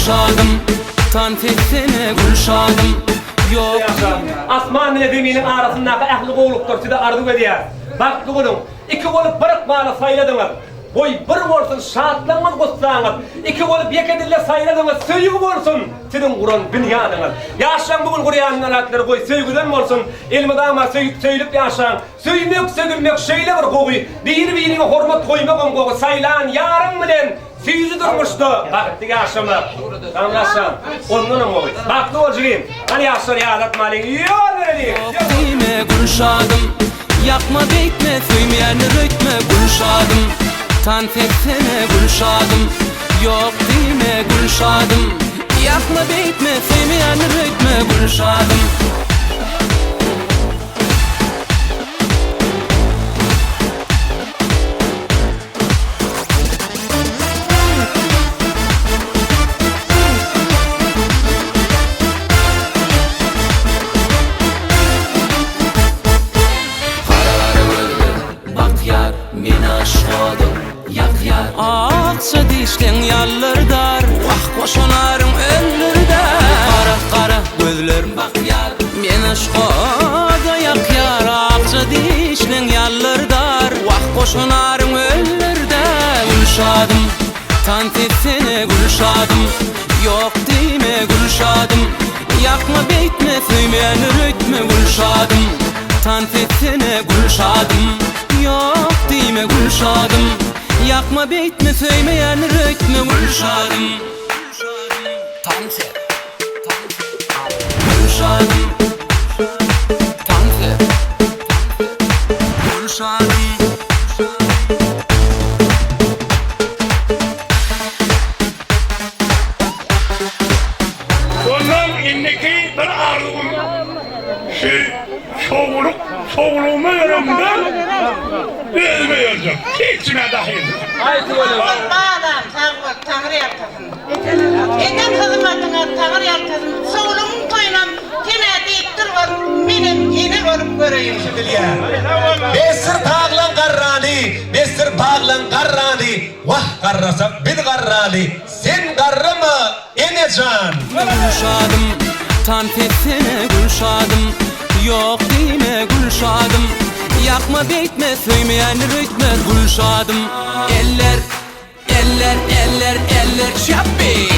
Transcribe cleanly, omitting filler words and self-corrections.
Gülşadım, tanfetsene Gülşadım. Yok Asman ile zeminin arasındaki ahlı qoğuluktur size arzu ediyor. Bak oğlum, iki olup bırık mağla sayladınız. Boy bir olsun şaatlanmaz kutsanız. İki olup yekedille sayladınız. Söyüğü olsun sizin kuran dünyanınız. Yaşan bugün kuruyanın alatları koy. Söygüden olsun. Elmi dama söylüp yaşan. Söymek, sögülmek şöyle bir koğuy. Birine hormat koymak on koğu. Saylan yarın bilen Süyüzü durmuştu. Baktık yaşamlar. Tam yaşam. Onunla oy. Baktı olcuyum. Hani yaşar ya adatmalın. Yol verelim. yok deme Gülşadım. Yakma beytme, söymeyeni rötme Gülşadım. Tanfetsene Gülşadım. Yok deme Gülşadım. Yakma beytme, söymeyeni rötme Gülşadım. Akça dişlen yallardar, vah koşanarım öllürdar. Kara kara gözlerim bak yar, men aşkada yak yar. Akça dişlen yallardar, vah koşanarım öllürdar. Gülşadım, tanfetsene Gülşadım. Yok deme Gülşadım. Yakma beytme, söymeyeni rötme Gülşadım. Tanfetsene Gülşadım. Yok deme Gülşadım. Yakma beytme, söymeyen rötme Gülşadım. Tanse Gülşadım. Tanse Gülşadım. Ondan indeki bir arzum soğuluğuma yorumda özme yoracağım. Hiçine dahil. Bağdan Tanrı yaptasın. Eden hizmetine Tanrı yaptasın. Soğuluğun toyunam kine deyip durvar. Benim yeni olup göreyim şimdi ya. Besir tağlan qarrani, besir bağlan qarrani. Vah qarrasa bil qarrani. Sen qarrama enecan. Gülşadım, tanfetsene Gülşadım. Yok deme Gülşadım. Yakma beytme, söymeyen rötme Gülşadım. Eller, eller, eller, eller şappi.